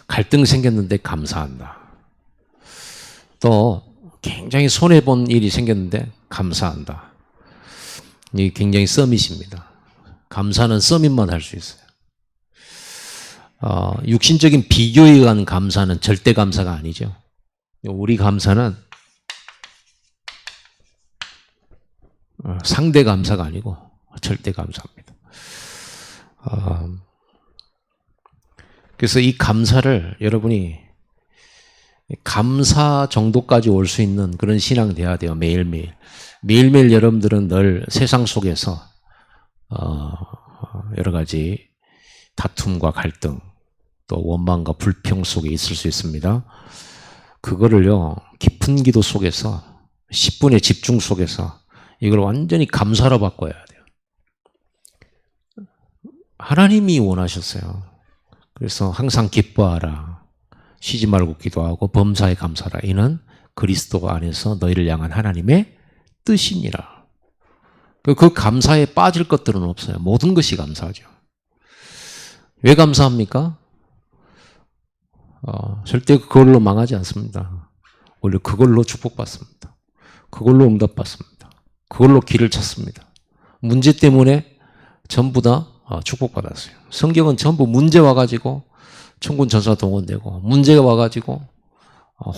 갈등 생겼는데 감사한다. 또 굉장히 손해본 일이 생겼는데 감사한다. 이게 굉장히 서밋입니다. 감사는 서밋만 할 수 있어요. 육신적인 비교에 의한 감사는 절대 감사가 아니죠. 우리 감사는 상대 감사가 아니고 절대 감사합니다. 그래서 이 감사를 여러분이 감사 정도까지 올 수 있는 그런 신앙 돼야 돼요. 매일매일. 매일매일 여러분들은 늘 세상 속에서 여러 가지 다툼과 갈등, 또 원망과 불평 속에 있을 수 있습니다. 그거를요, 깊은 기도 속에서 10분의 집중 속에서 이걸 완전히 감사로 바꿔야 돼요. 하나님이 원하셨어요. 그래서 항상 기뻐하라. 쉬지 말고 기도하고 범사에 감사하라. 이는 그리스도 안에서 너희를 향한 하나님의 뜻이니라. 그 감사에 빠질 것들은 없어요. 모든 것이 감사하죠. 왜 감사합니까? 절대 그걸로 망하지 않습니다. 오히려 그걸로 축복받습니다. 그걸로 응답받습니다. 그걸로 길을 찾습니다. 문제 때문에 전부 다 축복받았어요. 성경은 전부 문제 와가지고 천군 천사 동원되고, 문제가 와가지고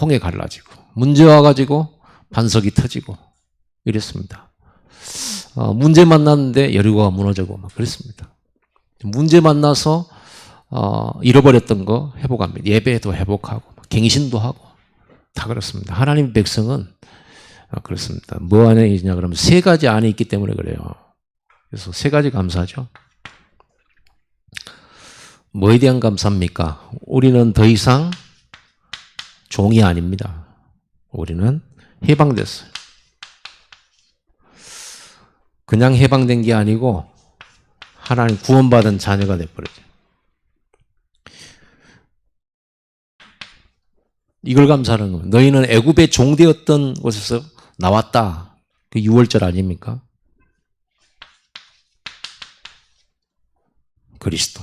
홍해 갈라지고, 문제 와가지고 반석이 터지고 이랬습니다. 문제 만났는데 여리고가 무너지고 막 그랬습니다. 문제 만나서 잃어버렸던 거 회복합니다. 예배도 회복하고 갱신도 하고 다 그렇습니다. 하나님 백성은 그렇습니다. 뭐 안에 있냐 그러면 세 가지 안에 있기 때문에 그래요. 그래서 세 가지 감사죠. 뭐에 대한 감사입니까? 우리는 더 이상 종이 아닙니다. 우리는 해방됐어요. 그냥 해방된 게 아니고 하나님 구원받은 자녀가 돼버렸죠. 이걸 감사하는 겁니다. 너희는 애굽의 종되었던 곳에서 나왔다. 그 6월절 아닙니까? 그리스도.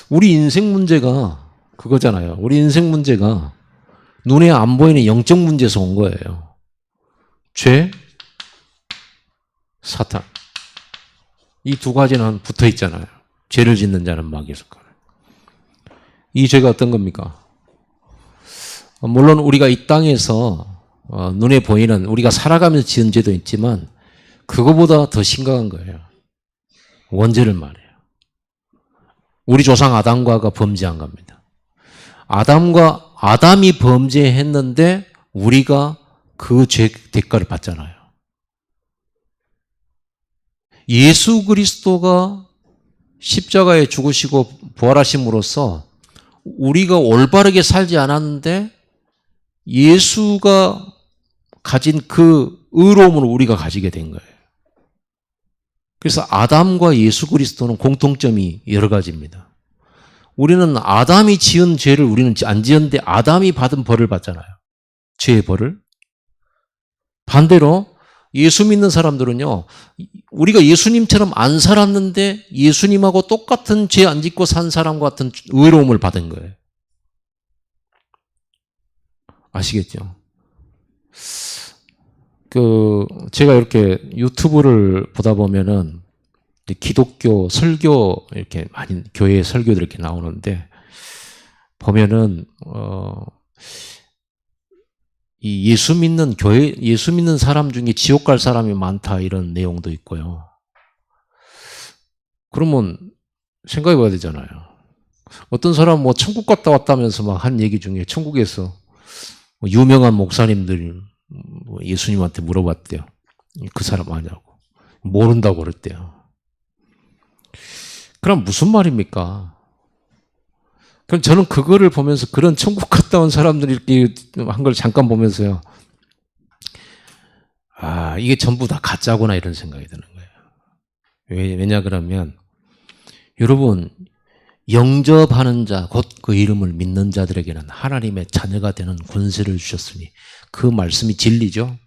우리 인생 문제가 그거잖아요. 우리 인생 문제가 눈에 안 보이는 영적 문제에서 온 거예요. 죄, 사탄. 이 두 가지는 붙어 있잖아요. 죄를 짓는 자는 마귀에서 거예요. 이 죄가 어떤 겁니까? 물론 우리가 이 땅에서 눈에 보이는 우리가 살아가면서 지은 죄도 있지만 그거보다 더 심각한 거예요. 원죄를 말해요. 우리 조상 아담과가 범죄한 겁니다. 아담이 범죄했는데 우리가 그 죄 대가를 받잖아요. 예수 그리스도가 십자가에 죽으시고 부활하심으로써 우리가 올바르게 살지 않았는데 예수가 가진 그 의로움을 우리가 가지게 된 거예요. 그래서 아담과 예수 그리스도는 공통점이 여러 가지입니다. 우리는 아담이 지은 죄를 우리는 안 지었는데 아담이 받은 벌을 받잖아요. 죄의 벌을. 반대로 예수 믿는 사람들은요, 우리가 예수님처럼 안 살았는데 예수님하고 똑같은 죄 안 짓고 산 사람과 같은 의로움을 받은 거예요. 아시겠죠? 제가 이렇게 유튜브를 보다 보면은 기독교 설교 이렇게 많이 교회 설교들 이렇게 나오는데 보면은 이 예수 믿는 사람 중에 지옥 갈 사람이 많다 이런 내용도 있고요. 그러면 생각해 봐야 되잖아요. 어떤 사람 뭐 천국 갔다 왔다면서 막 한 얘기 중에 천국에서 유명한 목사님들이 예수님한테 물어봤대요. 그 사람 아냐고. 모른다고 그랬대요. 그럼 무슨 말입니까? 그럼 저는 그거를 보면서 그런 천국 갔다 온 사람들이 이렇게 한 걸 잠깐 보면서요. 이게 전부 다 가짜구나 이런 생각이 드는 거예요. 왜냐 그러면 여러분 영접하는 자, 곧 그 이름을 믿는 자들에게는 하나님의 자녀가 되는 권세를 주셨으니 그 말씀이 진리죠.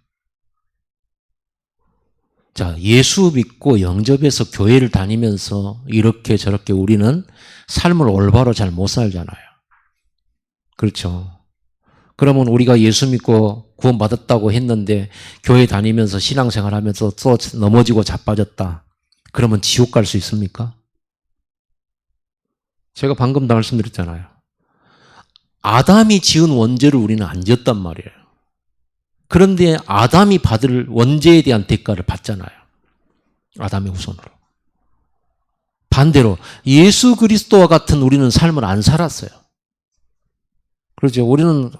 자, 예수 믿고 영접해서 교회를 다니면서 이렇게 저렇게 우리는 삶을 올바로 잘 못 살잖아요. 그렇죠. 그러면 우리가 예수 믿고 구원받았다고 했는데 교회 다니면서 신앙생활 하면서 또 넘어지고 자빠졌다. 그러면 지옥 갈 수 있습니까? 제가 방금 말씀드렸잖아요. 아담이 지은 원죄를 우리는 안 지었단 말이에요. 그런데 아담이 받을 원죄에 대한 대가를 받잖아요. 아담의 후손으로. 반대로 예수 그리스도와 같은 우리는 삶을 안 살았어요. 그렇죠. 우리는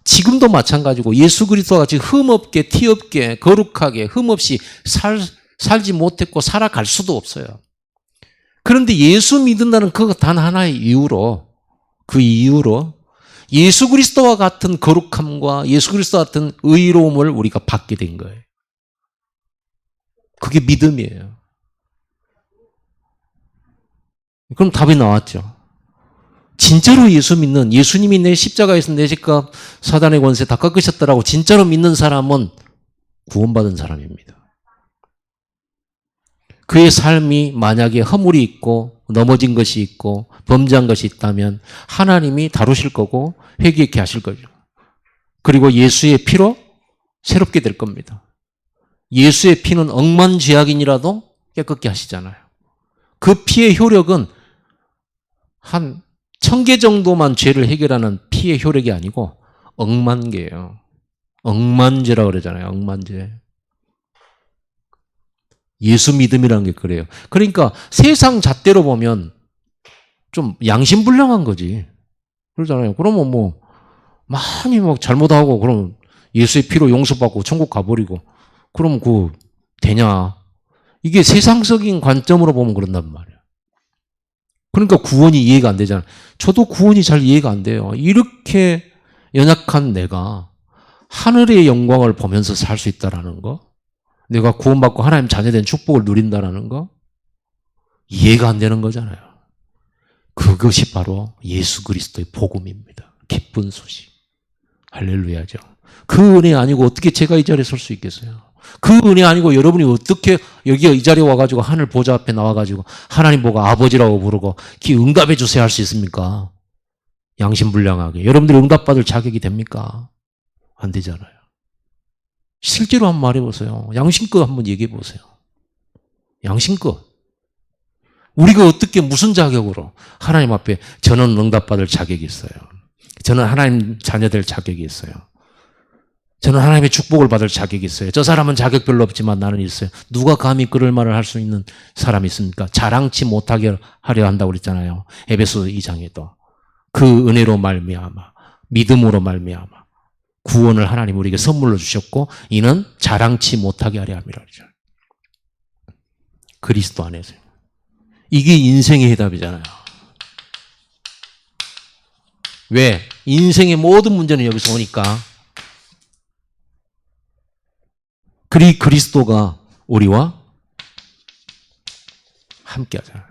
지금도 마찬가지고 예수 그리스도와 같이 흠없게 티없게 거룩하게 흠없이 살지 못했고 살아갈 수도 없어요. 그런데 예수 믿는다는 그 단 하나의 이유로 그 이유로 예수 그리스도와 같은 거룩함과 예수 그리스도와 같은 의로움을 우리가 받게 된 거예요. 그게 믿음이에요. 그럼 답이 나왔죠. 진짜로 예수 믿는, 예수님이 내 십자가에서 내 죄값 사단의 권세 다 꺾으셨다라고 진짜로 믿는 사람은 구원받은 사람입니다. 그의 삶이 만약에 허물이 있고 넘어진 것이 있고 범죄한 것이 있다면 하나님이 다루실 거고 회개케 하실 거죠. 그리고 예수의 피로 새롭게 될 겁니다. 예수의 피는 억만죄악인이라도 깨끗게 하시잖아요. 그 피의 효력은 한 1000개 정도만 죄를 해결하는 피의 효력이 아니고 억만 개예요. 억만죄라고 그러잖아요. 억만죄. 예수 믿음이라는 게 그래요. 그러니까 세상 잣대로 보면 좀 양심불량한 거지. 그러잖아요. 그러면 뭐 많이 막 잘못하고 그러면 예수의 피로 용서받고 천국 가버리고 그러면 그 되냐. 이게 세상적인 관점으로 보면 그런단 말이에요. 그러니까 구원이 이해가 안 되잖아요. 저도 구원이 잘 이해가 안 돼요. 이렇게 연약한 내가 하늘의 영광을 보면서 살 수 있다는 거, 내가 구원받고 하나님 자녀된 축복을 누린다는 거 이해가 안 되는 거잖아요. 그것이 바로 예수 그리스도의 복음입니다. 기쁜 소식. 할렐루야죠. 그 은혜 아니고 어떻게 제가 이 자리에 설 수 있겠어요? 그 은혜 아니고 여러분이 어떻게 여기 이 자리에 와가지고 하늘 보좌 앞에 나와가지고 하나님 보고 아버지라고 부르고 응답해 주세요 할 수 있습니까? 양심불량하게. 여러분들이 응답받을 자격이 됩니까? 안 되잖아요. 실제로 한번 말해보세요. 양심껏 한번 얘기해보세요. 양심껏. 우리가 어떻게 무슨 자격으로 하나님 앞에 저는 응답받을 자격이 있어요. 저는 하나님 자녀 될 자격이 있어요. 저는 하나님의 축복을 받을 자격이 있어요. 저 사람은 자격 별로 없지만 나는 있어요. 누가 감히 그럴 말을 할 수 있는 사람이 있습니까? 자랑치 못하게 하려 한다고 그랬잖아요. 에베소 2장에도. 그 은혜로 말미암아 믿음으로 말미암아 구원을 하나님 우리에게 선물로 주셨고 이는 자랑치 못하게 하려 함이라 그러죠. 그리스도 안에서. 이게 인생의 해답이잖아요. 왜? 인생의 모든 문제는 여기서 오니까 그리스도가 우리와 함께 하잖아요.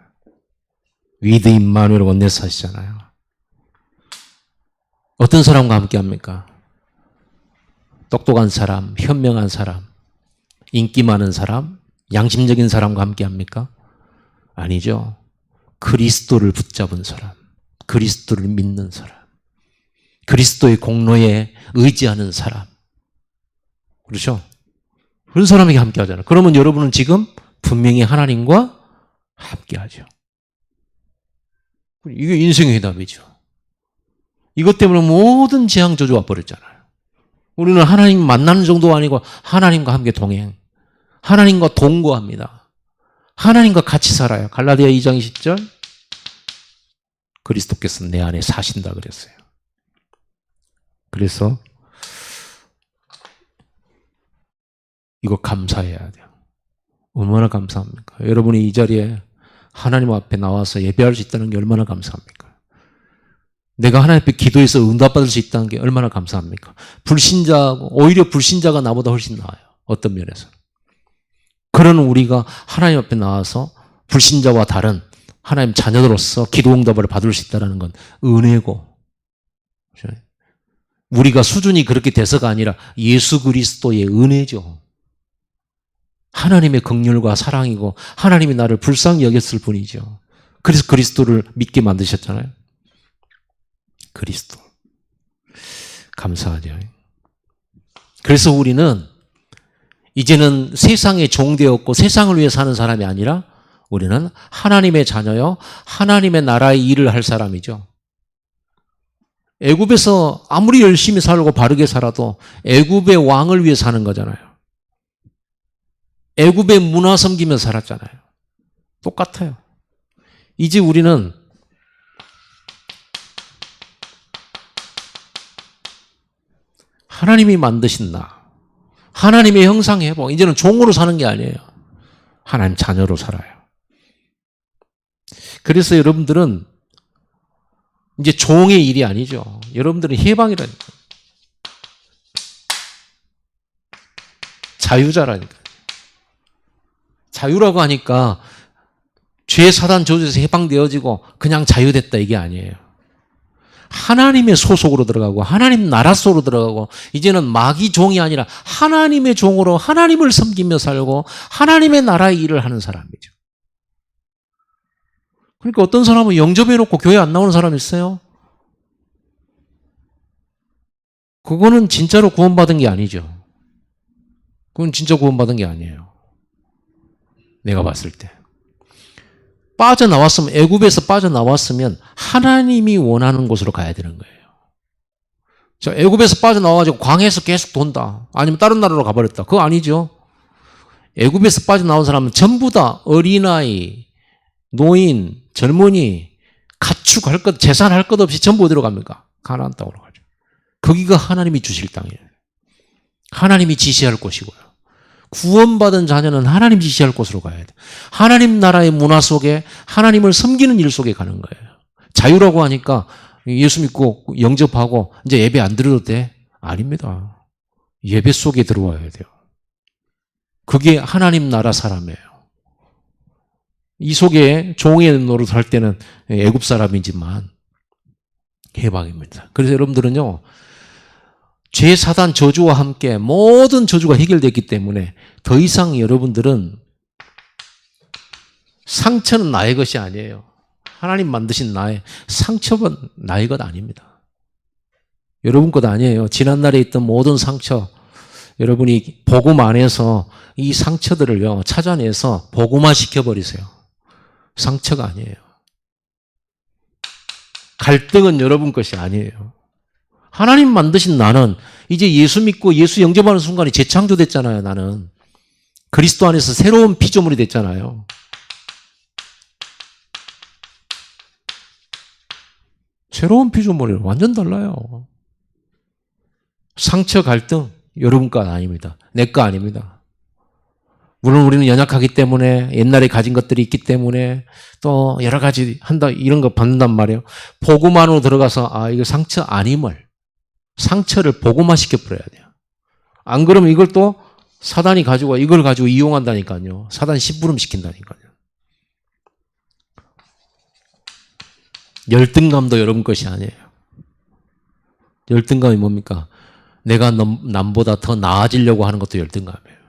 위드 임마누엘 원내스 하시잖아요. 어떤 사람과 함께 합니까? 똑똑한 사람, 현명한 사람, 인기 많은 사람, 양심적인 사람과 함께 합니까? 아니죠. 그리스도를 붙잡은 사람, 그리스도를 믿는 사람, 그리스도의 공로에 의지하는 사람. 그렇죠? 그런 사람에게 함께 하잖아요. 그러면 여러분은 지금 분명히 하나님과 함께 하죠. 이게 인생의 해답이죠. 이것 때문에 모든 재앙 저주 와버렸잖아요. 우리는 하나님 만나는 정도가 아니고 하나님과 함께 동행, 하나님과 동거합니다. 하나님과 같이 살아요. 갈라디아 2장 20절 그리스도께서 내 안에 사신다 그랬어요. 그래서 이거 감사해야 돼요. 얼마나 감사합니까? 여러분이 이 자리에 하나님 앞에 나와서 예배할 수 있다는 게 얼마나 감사합니까? 내가 하나님 앞에 기도해서 응답받을 수 있다는 게 얼마나 감사합니까? 오히려 불신자가 나보다 훨씬 나아요. 어떤 면에서. 그런 우리가 하나님 앞에 나와서 불신자와 다른 하나님 자녀들로서 기도 응답을 받을 수 있다는 건 은혜고, 우리가 수준이 그렇게 돼서가 아니라 예수 그리스도의 은혜죠. 하나님의 긍휼과 사랑이고 하나님이 나를 불쌍히 여겼을 뿐이죠. 그래서 그리스도를 믿게 만드셨잖아요. 그리스도. 감사하죠. 그래서 우리는 이제는 세상의 종되었고 세상을 위해 사는 사람이 아니라 우리는 하나님의 자녀요, 하나님의 나라의 일을 할 사람이죠. 애굽에서 아무리 열심히 살고 바르게 살아도 애굽의 왕을 위해 사는 거잖아요. 애굽의 문화 섬기며 살았잖아요. 똑같아요. 이제 우리는 하나님이 만드신 나, 하나님의 형상의 회복, 이제는 종으로 사는 게 아니에요. 하나님 자녀로 살아요. 그래서 여러분들은 이제 종의 일이 아니죠. 여러분들은 해방이라니까. 자유자라니까. 자유라고 하니까 죄 사단 저주에서 해방되어지고 그냥 자유됐다 이게 아니에요. 하나님의 소속으로 들어가고 하나님 나라 속으로 들어가고 이제는 마귀 종이 아니라 하나님의 종으로 하나님을 섬기며 살고 하나님의 나라의 일을 하는 사람이죠. 그러니까 어떤 사람은 영접해놓고 교회 안 나오는 사람이 있어요. 그거는 진짜로 구원받은 게 아니죠. 그건 진짜 구원받은 게 아니에요. 내가 봤을 때. 빠져나왔으면, 애굽에서 빠져나왔으면 하나님이 원하는 곳으로 가야 되는 거예요. 자, 애굽에서 빠져나와가지고 광해에서 계속 돈다. 아니면 다른 나라로 가버렸다. 그거 아니죠. 애굽에서 빠져나온 사람은 전부 다 어린아이, 노인, 젊은이, 가축 할 것, 재산 할 것 없이 전부 어디로 갑니까? 가나안 땅으로 가죠. 거기가 하나님이 주실 땅이에요. 하나님이 지시할 곳이고요. 구원받은 자녀는 하나님 지시할 곳으로 가야 돼. 하나님 나라의 문화 속에 하나님을 섬기는 일 속에 가는 거예요. 자유라고 하니까 예수 믿고 영접하고 이제 예배 안 드려도 돼? 아닙니다. 예배 속에 들어와야 돼요. 그게 하나님 나라 사람이에요. 이 속에 종의 노릇을 할 때는 애굽 사람이지만 해방입니다. 그래서 여러분들은요, 죄, 사단, 저주와 함께 모든 저주가 해결됐기 때문에 더 이상 여러분들은 상처는 나의 것이 아니에요. 하나님 만드신 나의 상처는 나의 것 아닙니다. 여러분 것 아니에요. 지난날에 있던 모든 상처, 여러분이 복음 안에서 이 상처들을요 찾아내서 복음화 시켜버리세요. 상처가 아니에요. 갈등은 여러분 것이 아니에요. 하나님 만드신 나는 이제 예수 믿고 예수 영접하는 순간에 재창조됐잖아요. 나는 그리스도 안에서 새로운 피조물이 됐잖아요. 새로운 피조물이에요. 완전 달라요. 상처, 갈등 여러분 거 아닙니다. 내 거 아닙니다. 물론 우리는 연약하기 때문에 옛날에 가진 것들이 있기 때문에 또 여러 가지 한다 이런 거 받는단 말이에요. 복음 안으로 들어가서 이거 상처 아님을 상처를 복음화 시켜버려야 돼요. 안 그러면 이걸 또 사단이 가지고 이걸 가지고 이용한다니까요. 사단이 심부름 시킨다니까요. 열등감도 여러분 것이 아니에요. 열등감이 뭡니까? 내가 남보다 더 나아지려고 하는 것도 열등감이에요.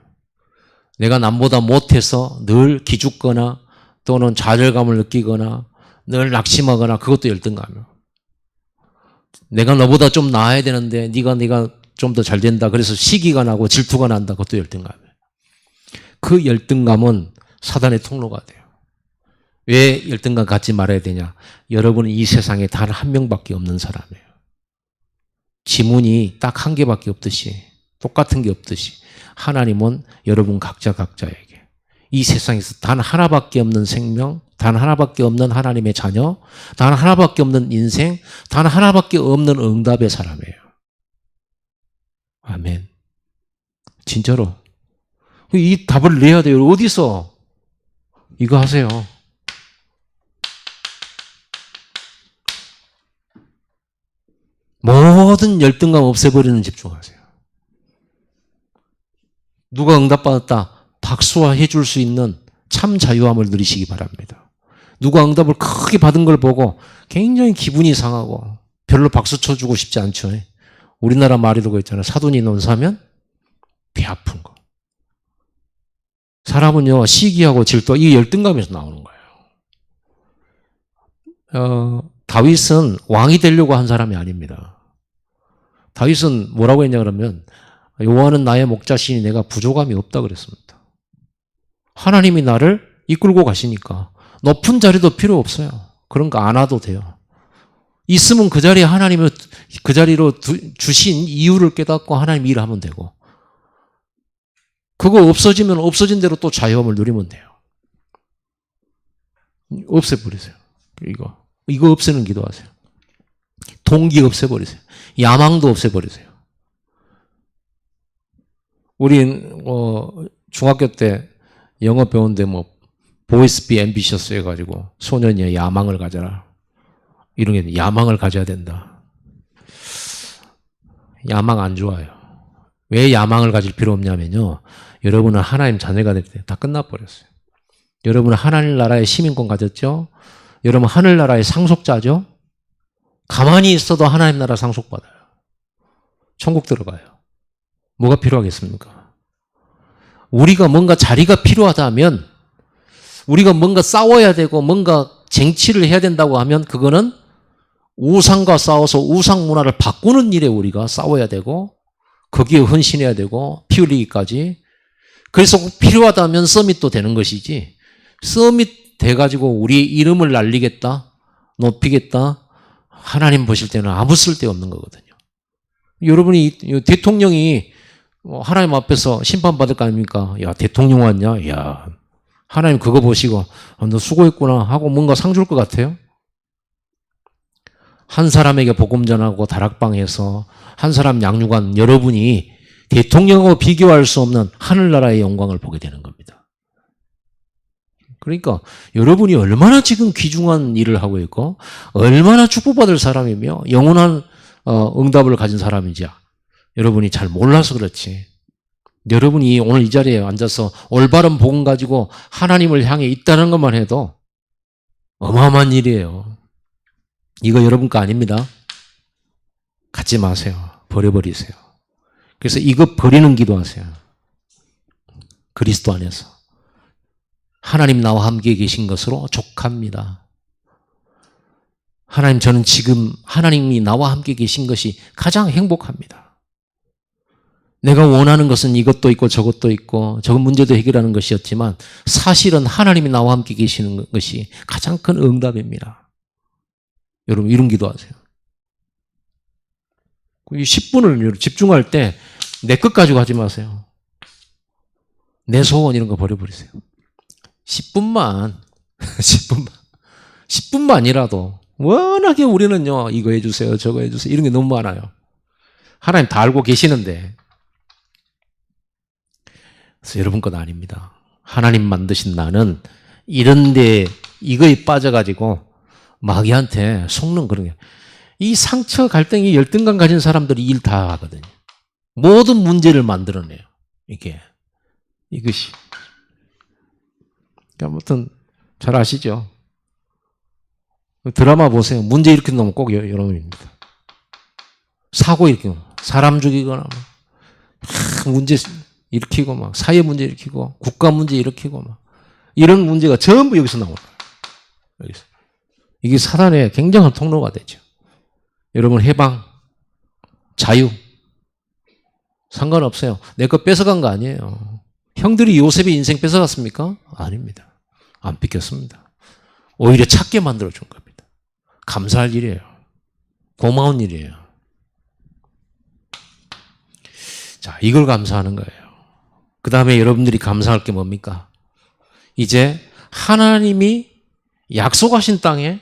내가 남보다 못해서 늘 기죽거나 또는 좌절감을 느끼거나 늘 낙심하거나 그것도 열등감이에요. 내가 너보다 좀 나아야 되는데 네가 좀 더 잘 된다. 그래서 시기가 나고 질투가 난다. 그것도 열등감이에요. 그 열등감은 사단의 통로가 돼요. 왜 열등감 갖지 말아야 되냐? 여러분은 이 세상에 단 한 명밖에 없는 사람이에요. 지문이 딱 한 개밖에 없듯이 똑같은 게 없듯이 하나님은 여러분 각자에게 이 세상에서 단 하나밖에 없는 생명, 단 하나밖에 없는 하나님의 자녀, 단 하나밖에 없는 인생, 단 하나밖에 없는 응답의 사람이에요. 아멘. 진짜로. 이 답을 내야 돼요. 어디서? 이거 하세요. 모든 열등감 없애버리는 집중하세요. 누가 응답받았다. 박수화해 줄 수 있는 참 자유함을 누리시기 바랍니다. 누가 응답을 크게 받은 걸 보고 굉장히 기분이 상하고 별로 박수 쳐주고 싶지 않죠. 우리나라 말에도 그거 있잖아요. 사돈이 논사면 배 아픈 거. 사람은요, 시기하고 질투, 이 열등감에서 나오는 거예요. 다윗은 왕이 되려고 한 사람이 아닙니다. 다윗은 뭐라고 했냐 그러면 여호와는 나의 목자시니 내가 부족함이 없다 그랬습니다. 하나님이 나를 이끌고 가시니까 높은 자리도 필요 없어요. 그런 거 안 와도 돼요. 있으면 그 자리에 하나님을 그 자리로 주신 이유를 깨닫고 하나님 일을 하면 되고, 그거 없어지면 없어진 대로 또 자유함을 누리면 돼요. 없애버리세요. 이거 없애는 기도하세요. 동기 없애버리세요. 야망도 없애버리세요. 우린 중학교 때 영어 배우는데 boys be ambitious 해가지고 소년이야 야망을 가져라. 이런 게 야망을 가져야 된다. 야망 안 좋아요. 왜 야망을 가질 필요 없냐면요. 여러분은 하나님 자녀가 될 때 다 끝나버렸어요. 여러분은 하나님 나라의 시민권 가졌죠? 여러분 하늘나라의 상속자죠? 가만히 있어도 하나님 나라 상속받아요. 천국 들어가요. 뭐가 필요하겠습니까? 우리가 뭔가 자리가 필요하다면, 우리가 뭔가 싸워야 되고 뭔가 쟁취를 해야 된다고 하면 그거는 우상과 싸워서 우상 문화를 바꾸는 일에 우리가 싸워야 되고 거기에 헌신해야 되고 피 흘리기까지. 그래서 꼭 필요하다면 서밋도 되는 것이지, 서밋 돼가지고 우리의 이름을 날리겠다, 높이겠다, 하나님 보실 때는 아무 쓸데없는 거거든요. 여러분이 대통령이 하나님 앞에서 심판받을 거 아닙니까? 야, 대통령 왔냐? 야, 하나님 그거 보시고 너 수고했구나 하고 뭔가 상 줄 것 같아요? 한 사람에게 복음 전하고 다락방에서 한 사람 양육한 여러분이 대통령하고 비교할 수 없는 하늘나라의 영광을 보게 되는 겁니다. 그러니까 여러분이 얼마나 지금 귀중한 일을 하고 있고 얼마나 축복받을 사람이며 영원한 응답을 가진 사람인지 여러분이 잘 몰라서 그렇지. 여러분이 오늘 이 자리에 앉아서 올바른 복음 가지고 하나님을 향해 있다는 것만 해도 어마어마한 일이에요. 이거 여러분 거 아닙니다. 갖지 마세요. 버려버리세요. 그래서 이거 버리는 기도하세요. 그리스도 안에서 하나님 나와 함께 계신 것으로 족합니다. 하나님, 저는 지금 하나님이 나와 함께 계신 것이 가장 행복합니다. 내가 원하는 것은 이것도 있고 저것도 있고 저건 문제도 해결하는 것이었지만 사실은 하나님이 나와 함께 계시는 것이 가장 큰 응답입니다. 여러분 이런 기도하세요. 10분을 집중할 때 내 것 가지고 하지 마세요. 내 소원 이런 거 버려버리세요. 10분만 10분만이라도 워낙에 우리는요 이거 해주세요 저거 해주세요 이런 게 너무 많아요. 하나님 다 알고 계시는데. 그래서 여러분 건 아닙니다. 하나님 만드신 나는 이런데 이거에 빠져가지고 마귀한테 속는 그런 게, 이 상처 갈등이 열등감 가진 사람들이 일 다 하거든요. 모든 문제를 만들어내요. 이것이. 아무튼 잘 아시죠? 드라마 보세요. 문제 일으키는 놈은 꼭 여러분입니다. 사고 일으키고 사람 죽이거나 문제 일으키고 막 사회 문제 일으키고 국가 문제 일으키고 막 이런 문제가 전부 여기서 나오는 거예요. 여기서. 이게 사단의 굉장한 통로가 되죠. 여러분 해방, 자유 상관없어요. 내 거 뺏어간 거 아니에요. 형들이 요셉의 인생 뺏어갔습니까? 아닙니다. 안 뺏겼습니다. 오히려 찾게 만들어준 겁니다. 감사할 일이에요. 고마운 일이에요. 자, 이걸 감사하는 거예요. 그 다음에 여러분들이 감사할 게 뭡니까? 이제 하나님이 약속하신 땅에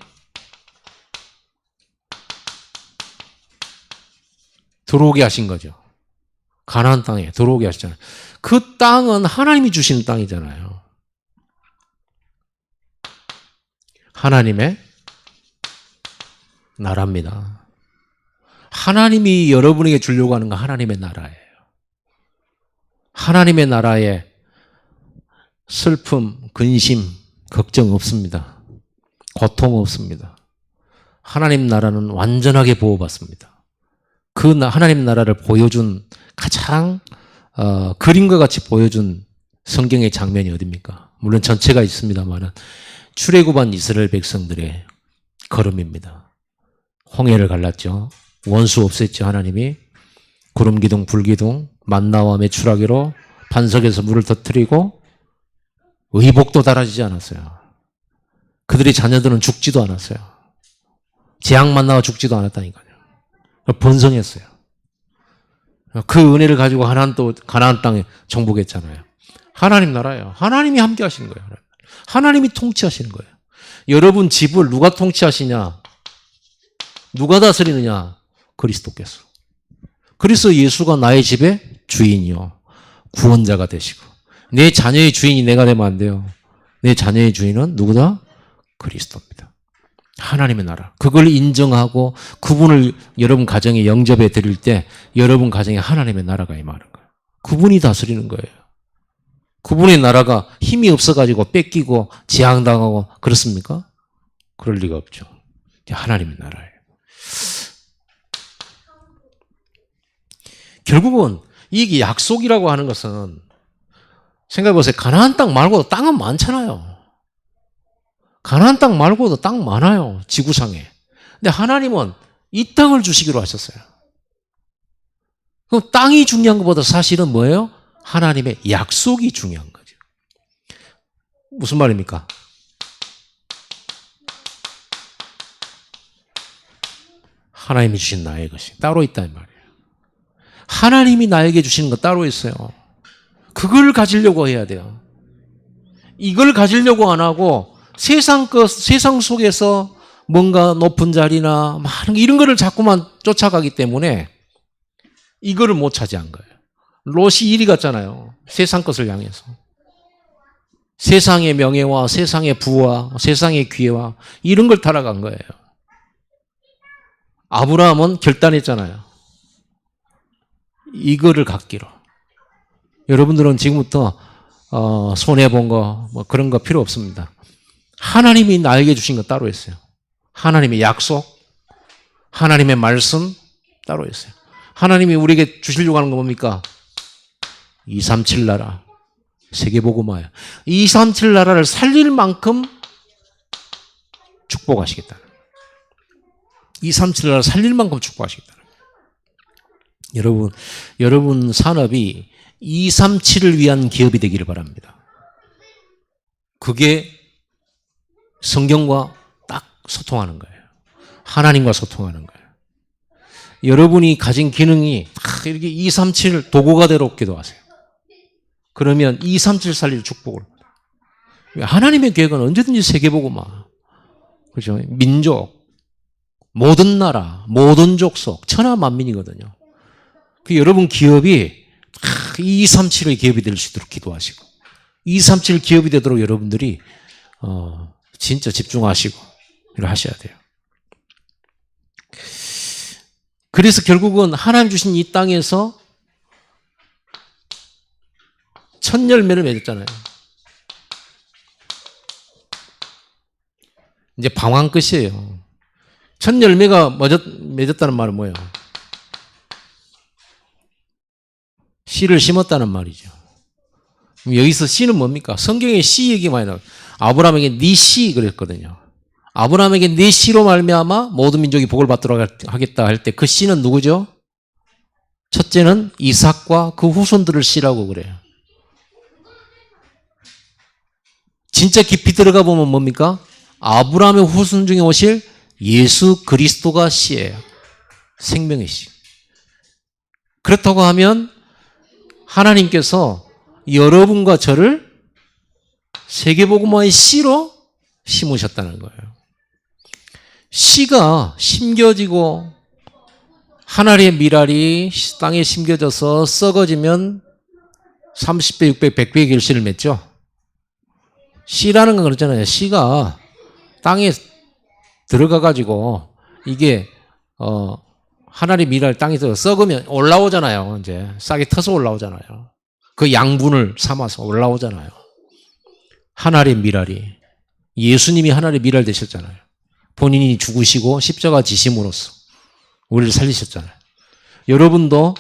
들어오게 하신 거죠. 가나안 땅에 들어오게 하시잖아요. 그 땅은 하나님이 주시는 땅이잖아요. 하나님의 나라입니다. 하나님이 여러분에게 주려고 하는 건 하나님의 나라예요. 하나님의 나라에 슬픔, 근심, 걱정 없습니다. 고통 없습니다. 하나님 나라는 완전하게 보호받습니다. 그 하나님 나라를 보여준 가장 그림과 같이 보여준 성경의 장면이 어딥니까? 물론 전체가 있습니다만 출애굽한 이스라엘 백성들의 걸음입니다. 홍해를 갈랐죠. 원수 없앴죠. 하나님이 구름기둥 불기둥 만나와 메추라기로 반석에서 물을 터뜨리고 의복도 달아지지 않았어요. 그들의 자녀들은 죽지도 않았어요. 재앙 만나와 죽지도 않았다니까요. 번성했어요. 그 은혜를 가지고 가나안 땅에 정복했잖아요. 하나님 나라예요. 하나님이 함께 하시는 거예요. 하나님이 통치하시는 거예요. 여러분 집을 누가 통치하시냐? 누가 다스리느냐? 그리스도께서. 그래서 예수가 나의 집의 주인이요. 구원자가 되시고. 내 자녀의 주인이 내가 되면 안 돼요. 내 자녀의 주인은 누구다? 그리스도입니다. 하나님의 나라. 그걸 인정하고 그분을 여러분 가정에 영접해 드릴 때 여러분 가정에 하나님의 나라가 임하는 거예요. 그분이 다스리는 거예요. 그분의 나라가 힘이 없어가지고 뺏기고 재앙당하고 그렇습니까? 그럴 리가 없죠. 하나님의 나라예요. 결국은 이게 약속이라고 하는 것은 생각해보세요. 가나안 땅 말고도 땅은 많잖아요. 가나안 땅 말고도 땅 많아요. 지구상에. 근데 하나님은 이 땅을 주시기로 하셨어요. 그럼 땅이 중요한 것보다 사실은 뭐예요? 하나님의 약속이 중요한 거죠. 무슨 말입니까? 하나님이 주신 나의 것이 따로 있다는 말이에요. 하나님이 나에게 주시는 거 따로 있어요. 그걸 가지려고 해야 돼요. 이걸 가지려고 안 하고 세상 속에서 뭔가 높은 자리나 많은 이런 거를 자꾸만 쫓아가기 때문에 이거를 못 차지한 거예요. 롯이 이리 갔잖아요. 세상 것을 향해서. 세상의 명예와 세상의 부와 세상의 기회와 이런 걸 따라간 거예요. 아브라함은 결단했잖아요. 이거를 갖기로. 여러분들은 지금부터 손해본 거 뭐 그런 거 필요 없습니다. 하나님이 나에게 주신 거 따로 있어요. 하나님의 약속, 하나님의 말씀 따로 있어요. 하나님이 우리에게 주시려고 하는 거 뭡니까? 237 나라, 세계복음화예요. 237 나라를 살릴 만큼 축복하시겠다. 237 나라를 살릴 만큼 축복하시겠다. 여러분 산업이 237을 위한 기업이 되기를 바랍니다. 그게 성경과 딱 소통하는 거예요. 하나님과 소통하는 거예요. 여러분이 가진 기능이 딱 이렇게 237 도구가 되도록 기도하세요. 그러면 237 살릴 축복을. 하나님의 계획은 언제든지 세계복음화. 그죠? 민족, 모든 나라, 모든 족속, 천하만민이거든요. 그 여러분 기업이 237의 기업이 될 수 있도록 기도하시고 237 기업이 되도록 여러분들이 진짜 집중하시고 이렇게 하셔야 돼요. 그래서 결국은 하나님 주신 이 땅에서 첫 열매를 맺었잖아요. 이제 방황 끝이에요. 첫 열매가 맺었다는 말은 뭐예요? 씨를 심었다는 말이죠. 여기서 씨는 뭡니까? 성경에 씨 얘기 많이 나와요. 아브라함에게 네 씨 그랬거든요. 아브라함에게 네 씨로 말미암아 모든 민족이 복을 받도록 하겠다 할 때 그 씨는 누구죠? 첫째는 이삭과 그 후손들을 씨라고 그래요. 진짜 깊이 들어가 보면 뭡니까? 아브라함의 후손 중에 오실 예수 그리스도가 씨예요. 생명의 씨. 그렇다고 하면 하나님께서 여러분과 저를 세계복음화의 씨로 심으셨다는 거예요. 씨가 심겨지고 하나님의 미랄이 땅에 심겨져서 썩어지면 30배, 6배, 100배의 결실을 맺죠. 씨라는 건 그렇잖아요. 씨가 땅에 들어가가지고 이게 하나님의 미랄 땅에서 썩으면 올라오잖아요. 이제 싹이 터서 올라오잖아요. 그 양분을 삼아서 올라오잖아요. 하나님의 미랄이 예수님이 하나님의 미랄 되셨잖아요. 본인이 죽으시고 십자가 지심으로써 우리를 살리셨잖아요. 여러분도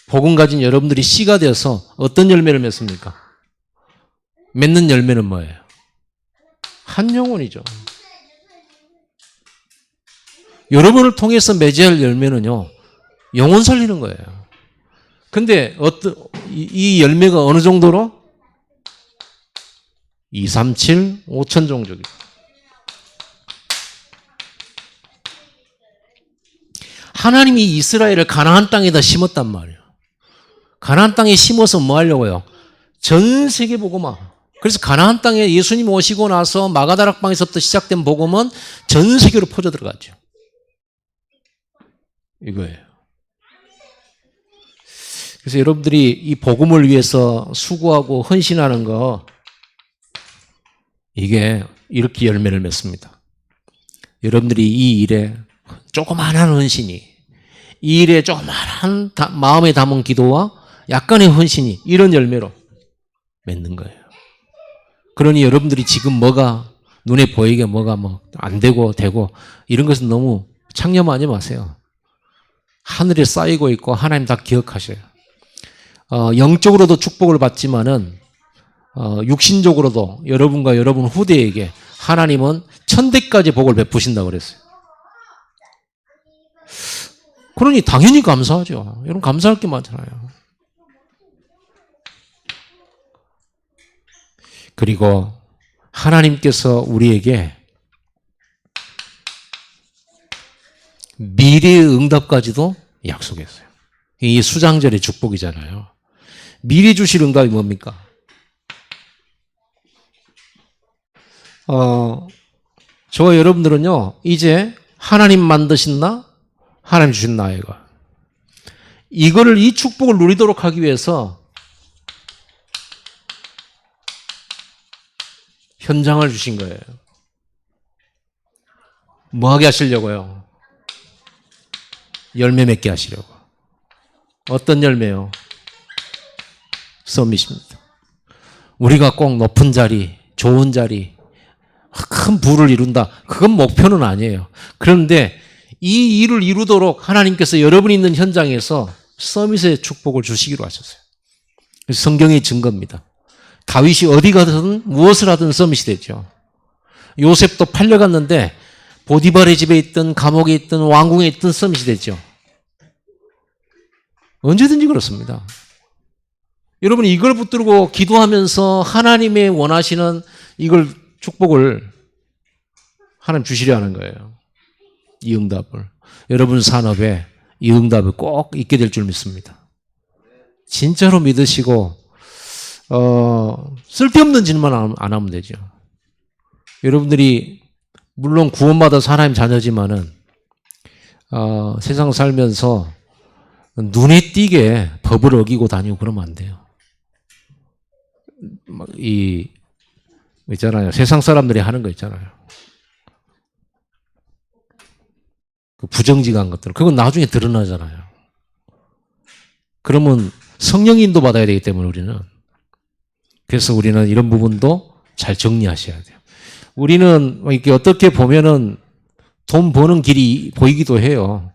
복음 가진 여러분들이 씨가 되어서 어떤 열매를 맺습니까? 맺는 열매는 뭐예요? 한 영혼이죠. 여러분을 통해서 맺어야 할 열매는요, 영혼 살리는 거예요. 근데 이 열매가 어느 정도로? 2, 3, 7, 5천 종족이죠. 하나님이 이스라엘을 가나안 땅에다 심었단 말이에요. 가나안 땅에 심어서 뭐 하려고요? 전 세계 복음화. 그래서 가나안 땅에 예수님 오시고 나서 마가다락방에서부터 시작된 복음은 전 세계로 퍼져 들어갔죠. 이거예요. 그래서 여러분들이 이 복음을 위해서 수고하고 헌신하는 거, 이게 이렇게 열매를 맺습니다. 여러분들이 이 일에 조그마한 헌신이, 이 일에 조그마한 마음에 담은 기도와 약간의 헌신이 이런 열매로 맺는 거예요. 그러니 여러분들이 지금 뭐가 눈에 보이게 뭐가 뭐 안 되고 되고 이런 것은 너무 창념하지 마세요. 하늘에 쌓이고 있고 하나님 다 기억하셔요. 영적으로도 축복을 받지만은 육신적으로도 여러분과 여러분 후대에게 하나님은 천대까지 복을 베푸신다고 그랬어요. 그러니 당연히 감사하죠. 여러분 감사할 게 많잖아요. 그리고 하나님께서 우리에게 미래의 응답까지도 약속했어요. 이 수장절의 축복이잖아요. 미래 주실 응답이 뭡니까? 저와 여러분들은요, 이제 하나님 만드신 나, 하나님 주신 나이가. 이 축복을 누리도록 하기 위해서 현장을 주신 거예요. 뭐 하게 하시려고요? 열매 맺게 하시려고. 어떤 열매요? 서밋입니다. 우리가 꼭 높은 자리, 좋은 자리, 큰 부를 이룬다. 그건 목표는 아니에요. 그런데 이 일을 이루도록 하나님께서 여러분이 있는 현장에서 서밋의 축복을 주시기로 하셨어요. 성경의 증거입니다. 다윗이 어디 가든 무엇을 하든 서밋이 되죠. 요셉도 팔려갔는데 보디발의 집에 있든 감옥에 있든 왕궁에 있든 서밋이 되죠. 언제든지 그렇습니다. 여러분 이걸 붙들고 기도하면서 하나님의 원하시는 이걸 축복을 하나님 주시려 하는 거예요. 이 응답을. 여러분 산업에 이 응답이 꼭 있게 될 줄 믿습니다. 진짜로 믿으시고 쓸데없는 짓만 안 하면 되죠. 여러분들이 물론 구원받아서 하나님 자녀지만은 세상 살면서 눈에 띄게 법을 어기고 다니고 그러면 안 돼요. 있잖아요. 세상 사람들이 하는 거 있잖아요. 그 부정직한 것들. 그건 나중에 드러나잖아요. 그러면 성령 인도 받아야 되기 때문에 우리는. 그래서 우리는 이런 부분도 잘 정리하셔야 돼요. 우리는 이렇게 어떻게 보면은 돈 버는 길이 보이기도 해요.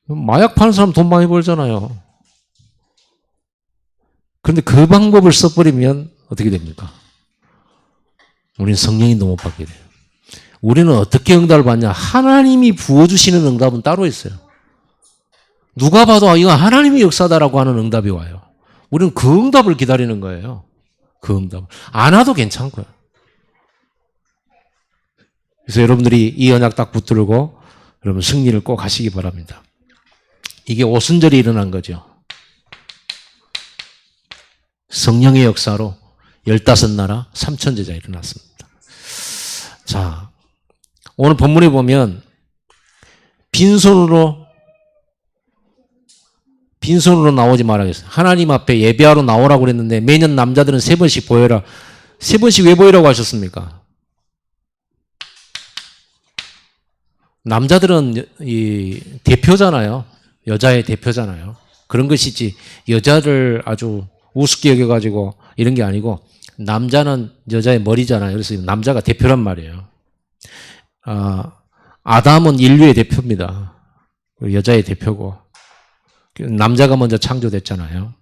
마약 파는 사람 돈 많이 벌잖아요. 그런데 그 방법을 써버리면 어떻게 됩니까? 우리는 성령인도 못 받게 돼요. 우리는 어떻게 응답을 받냐? 하나님이 부어주시는 응답은 따로 있어요. 누가 봐도 이거 하나님의 역사다라고 하는 응답이 와요. 우리는 그 응답을 기다리는 거예요. 그 응답을. 안 와도 괜찮고요. 그래서 여러분들이 이 언약 딱 붙들고 여러분 승리를 꼭 하시기 바랍니다. 이게 오순절이 일어난 거죠. 성령의 역사로 15나라 3천제자 일어났습니다. 자, 오늘 본문에 보면 빈손으로 나오지 말아야겠어요. 하나님 앞에 예배하러 나오라고 그랬는데 매년 남자들은 3번씩 보여라. 3번씩 왜 보이라고 하셨습니까? 남자들은 이 대표잖아요. 여자의 대표잖아요. 그런 것이지 여자를 아주 우습게 여겨가지고 이런 게 아니고 남자는 여자의 머리잖아요. 그래서 남자가 대표란 말이에요. 아담은 인류의 대표입니다. 여자의 대표고 남자가 먼저 창조됐잖아요.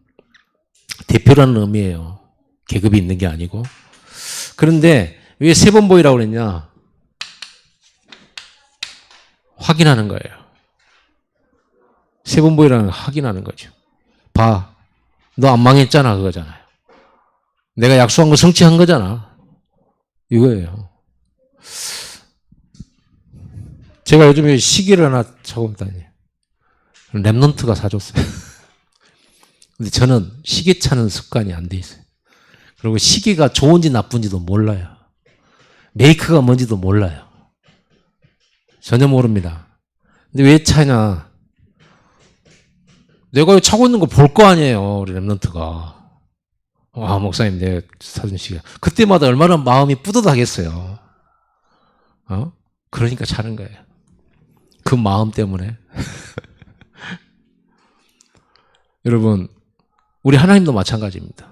대표라는 의미예요. 계급이 있는 게 아니고 그런데 왜 세 번 보이라고 그랬냐? 확인하는 거예요. 세 번 보이라는 걸 확인하는 거죠. 봐. 너 안 망했잖아. 그거잖아요. 내가 약속한 거 성취한 거잖아. 이거예요. 제가 요즘에 시계를 하나 차고 다녀요. 랩넌트가 사줬어요. 근데 저는 시계 차는 습관이 안 돼 있어요. 그리고 시계가 좋은지 나쁜지도 몰라요. 메이크가 뭔지도 몰라요. 전혀 모릅니다. 근데 왜 차냐? 내가 차고 있는 거 볼 거 아니에요. 우리 랩넌트가. 와, 목사님, 내가 사준 시계. 그때마다 얼마나 마음이 뿌듯하겠어요. 그러니까 차는 거예요. 그 마음 때문에. 여러분, 우리 하나님도 마찬가지입니다.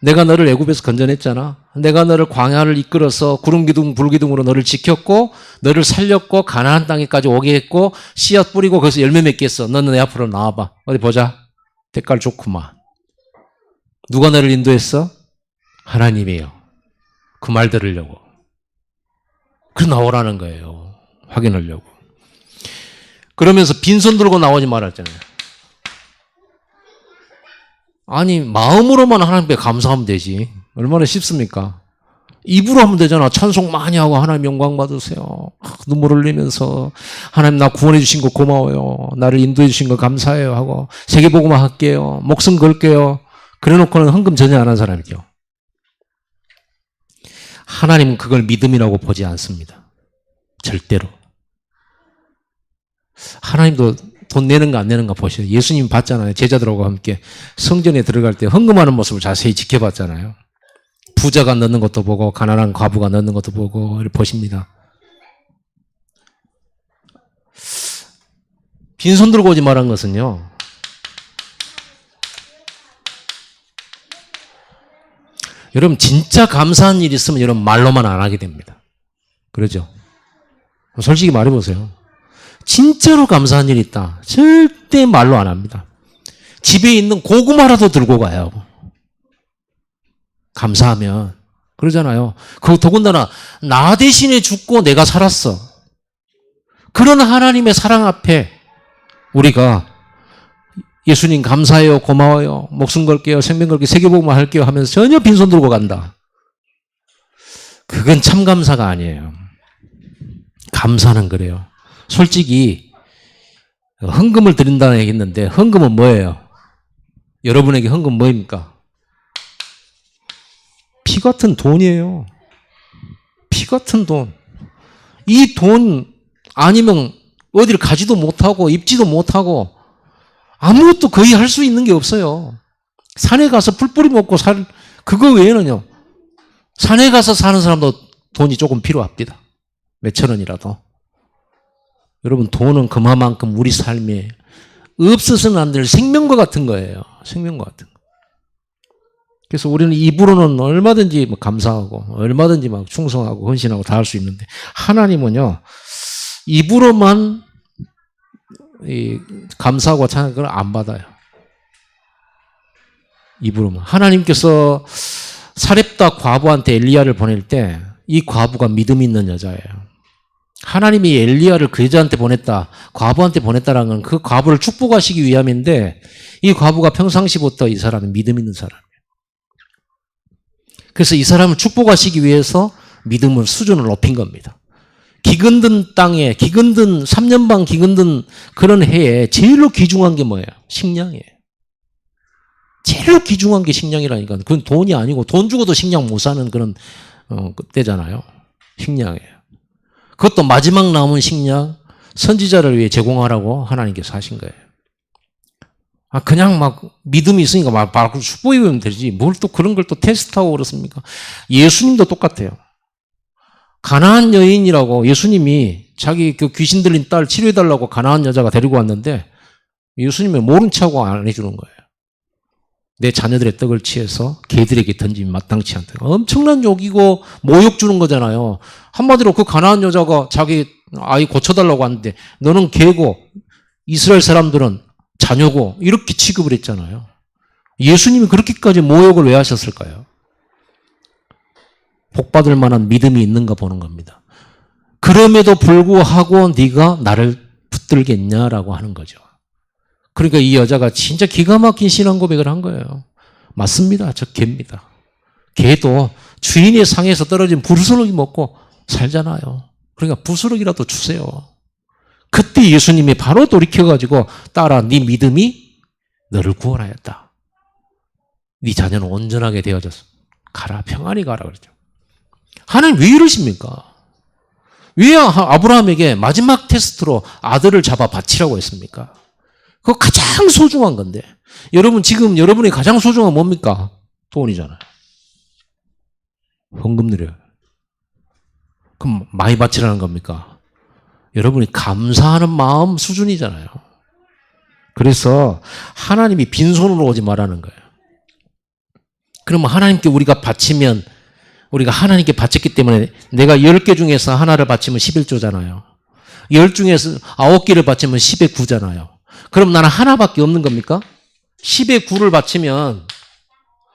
내가 너를 애굽에서 건져냈잖아. 내가 너를 광야를 이끌어서 구름기둥 불기둥으로 너를 지켰고 너를 살렸고 가나안 땅에까지 오게 했고 씨앗 뿌리고 거기서 열매 맺게 했어. 너는 내 앞으로 나와봐. 어디 보자. 때깔 좋구만. 누가 너를 인도했어? 하나님이에요. 그 말 들으려고. 그 나오라는 거예요. 확인하려고. 그러면서 빈손 들고 나오지 말았잖아요. 아니, 마음으로만 하나님께 감사하면 되지. 얼마나 쉽습니까? 입으로 하면 되잖아. 찬송 많이 하고 하나님 영광 받으세요. 눈물 흘리면서 하나님 나 구원해 주신 거 고마워요. 나를 인도해 주신 거 감사해요 하고 세계복음화 할게요. 목숨 걸게요. 그래놓고는 헌금 전혀 안 한 사람이죠. 하나님은 그걸 믿음이라고 보지 않습니다. 절대로. 하나님도 돈 내는가 안 내는가 보셔요. 예수님 봤잖아요. 제자들하고 함께 성전에 들어갈 때 헌금하는 모습을 자세히 지켜봤잖아요. 부자가 넣는 것도 보고 가난한 과부가 넣는 것도 보고 보십니다. 빈손 들고 오지 말한 것은요. 여러분 진짜 감사한 일 있으면 여러분 말로만 안 하게 됩니다. 그러죠? 솔직히 말해보세요. 진짜로 감사한 일 있다. 절대 말로 안 합니다. 집에 있는 고구마라도 들고 가요. 감사하면. 그러잖아요. 그 더군다나 나 대신에 죽고 내가 살았어. 그런 하나님의 사랑 앞에 우리가 예수님 감사해요. 고마워요. 목숨 걸게요. 생명 걸게요. 세계복음화 할게요 하면서 전혀 빈손 들고 간다. 그건 참 감사가 아니에요. 감사는 그래요. 솔직히 헌금을 드린다는 얘기 했는데 헌금은 뭐예요? 여러분에게 헌금 뭐입니까? 피 같은 돈이에요. 피 같은 돈. 이 돈 아니면 어디를 가지도 못하고 입지도 못하고 아무것도 거의 할 수 있는 게 없어요. 산에 가서 풀뿌리 먹고 그거 외에는요. 산에 가서 사는 사람도 돈이 조금 필요합니다. 몇천 원이라도. 여러분 돈은 그만큼 우리 삶에 없어서는 안 될 생명과 같은 거예요. 생명과 같은 거. 그래서 우리는 입으로는 얼마든지 감사하고 얼마든지 막 충성하고 헌신하고 다 할 수 있는데 하나님은요. 입으로만 감사하고 찬양을 그걸 안 받아요. 입으로만. 하나님께서 사렙다 과부한테 엘리야를 보낼 때 이 과부가 믿음 있는 여자예요. 하나님이 엘리야를 그 여자한테 보냈다, 과부한테 보냈다라는 건 그 과부를 축복하시기 위함인데 이 과부가 평상시부터 이 사람은 믿음 있는 사람이에요. 그래서 이 사람을 축복하시기 위해서 믿음을 수준을 높인 겁니다. 기근든 땅에, 기근든 3년 반 기근든 그런 해에 제일로 귀중한 게 뭐예요? 식량이에요. 제일로 귀중한 게 식량이라니까. 그건 돈이 아니고 돈 주고도 식량 못 사는 그런 때잖아요. 식량이에요. 그것도 마지막 남은 식량 선지자를 위해 제공하라고 하나님께서 하신 거예요. 그냥 막 믿음이 있으니까 막 축복이면 되지. 뭘 또 그런 걸 또 테스트하고 그렇습니까? 예수님도 똑같아요. 가나안 여인이라고 예수님이 자기 그 귀신 들린 딸 치료해달라고 가나안 여자가 데리고 왔는데 예수님이 모른 척하고 안 해주는 거예요. 내 자녀들의 떡을 취해서 개들에게 던지면 마땅치 않다. 엄청난 욕이고 모욕 주는 거잖아요. 한마디로 그 가나안 여자가 자기 아이 고쳐달라고 하는데 너는 개고 이스라엘 사람들은 자녀고 이렇게 취급을 했잖아요. 예수님이 그렇게까지 모욕을 왜 하셨을까요? 복받을 만한 믿음이 있는가 보는 겁니다. 그럼에도 불구하고 네가 나를 붙들겠냐라고 하는 거죠. 그러니까 이 여자가 진짜 기가 막힌 신앙 고백을 한 거예요. 맞습니다. 저 개입니다. 개도 주인의 상에서 떨어진 부스러기 먹고 살잖아요. 그러니까 부스러기라도 주세요. 그때 예수님이 바로 돌이켜가지고 따라 네 믿음이 너를 구원하였다. 네 자녀는 온전하게 되어졌어. 가라 평안히 가라 그러죠. 하나님 왜 이러십니까? 왜 아브라함에게 마지막 테스트로 아들을 잡아 바치라고 했습니까? 그거 가장 소중한 건데. 여러분 지금 여러분이 가장 소중한 뭡니까? 돈이잖아요. 헌금 드려요. 그럼 많이 바치라는 겁니까? 여러분이 감사하는 마음 수준이잖아요. 그래서 하나님이 빈손으로 오지 말라는 거예요. 그러면 하나님께 우리가 바치면 우리가 하나님께 바쳤기 때문에 내가 10개 중에서 하나를 바치면 11조잖아요. 10 중에서 9개를 바치면 10의 9잖아요. 그럼 나는 하나밖에 없는 겁니까? 10의 9를 바치면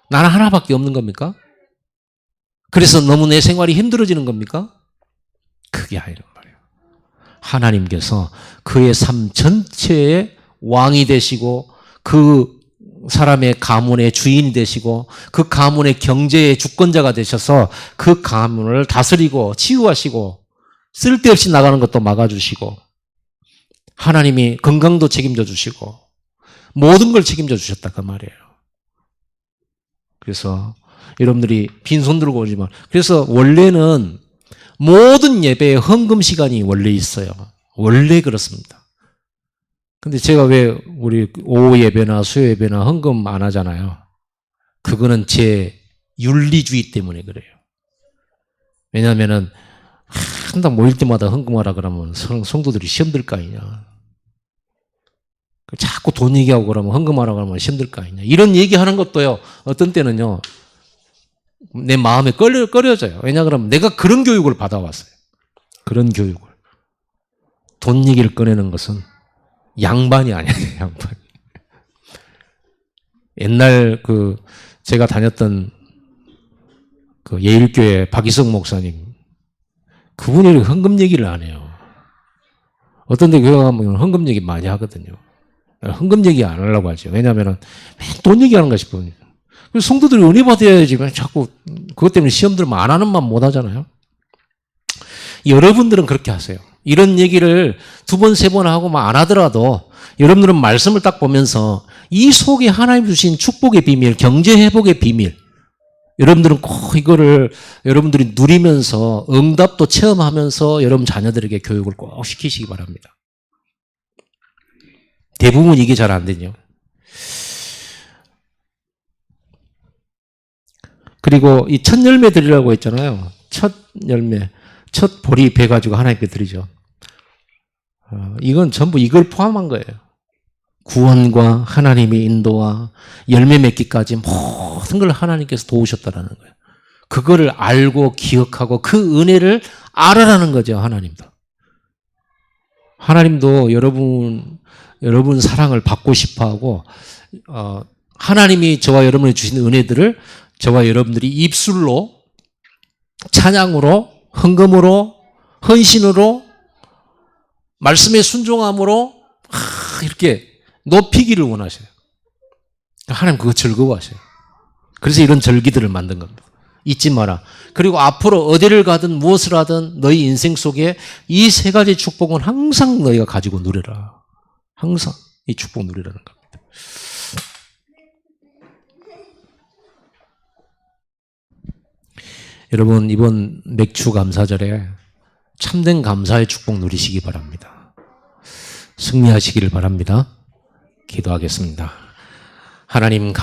나는 하나밖에 없는 겁니까? 그래서 너무 내 생활이 힘들어지는 겁니까? 그게 아니란 말이에요. 하나님께서 그의 삶 전체의 왕이 되시고 그 사람의 가문의 주인이 되시고 그 가문의 경제의 주권자가 되셔서 그 가문을 다스리고 치유하시고 쓸데없이 나가는 것도 막아주시고 하나님이 건강도 책임져 주시고 모든 걸 책임져 주셨다 그 말이에요. 그래서 여러분들이 빈손 들고 오지만 그래서 원래는 모든 예배에 헌금 시간이 원래 있어요. 원래 그렇습니다. 근데 제가 왜 우리 오후 예배나 수요 예배나 헌금 안 하잖아요. 그거는 제 윤리주의 때문에 그래요. 왜냐하면은 한당 모일 때마다 헌금하라 그러면 성도들이 시험 들 거 아니냐. 자꾸 돈 얘기하고 그러면 헌금하라 그러면 시험 들 거 아니냐. 이런 얘기하는 것도요. 어떤 때는요. 내 마음에 꺼려져요. 왜냐 그러면 내가 그런 교육을 받아왔어요. 그런 교육을. 돈 얘기를 꺼내는 것은 양반이 아니에요, 양반. 옛날 제가 다녔던 그 예일교회 박이성 목사님, 그분이 헌금 얘기를 안 해요. 어떤 데 교회 가면 헌금 얘기 많이 하거든요. 헌금 얘기 안 하려고 하죠. 왜냐하면 돈 얘기하는가 싶어요. 성도들이 은혜 받아야지. 자꾸 그것 때문에 시험 들면 안 하는 맘 못 하잖아요. 여러분들은 그렇게 하세요. 이런 얘기를 2번, 3번 하고 안 하더라도 여러분들은 말씀을 딱 보면서 이 속에 하나님 주신 축복의 비밀, 경제 회복의 비밀, 여러분들은 꼭 이거를 여러분들이 누리면서 응답도 체험하면서 여러분 자녀들에게 교육을 꼭 시키시기 바랍니다. 대부분 이게 잘 안 되죠. 그리고 이 첫 열매 드리라고 했잖아요. 첫 열매. 첫 보리 베가지고 하나님께 드리죠. 이건 전부 이걸 포함한 거예요. 구원과 하나님의 인도와 열매 맺기까지 모든 걸 하나님께서 도우셨다라는 거예요. 그거를 알고 기억하고 그 은혜를 알아라는 거죠. 하나님도. 하나님도 여러분 사랑을 받고 싶어하고 하나님이 저와 여러분이 주신 은혜들을 저와 여러분들이 입술로 찬양으로 헌금으로 헌신으로 말씀의 순종함으로 이렇게 높이기를 원하셔요. 하나님 그거 즐거워하셔요. 그래서 이런 절기들을 만든 겁니다. 잊지 마라. 그리고 앞으로 어디를 가든 무엇을 하든 너희 인생 속에 이 3가지 축복은 항상 너희가 가지고 누려라. 항상 이 축복 누리라는 겁니다. 여러분 이번 맥주 감사절에 참된 감사의 축복 누리시기 바랍니다. 승리하시기를 바랍니다. 기도하겠습니다. 하나님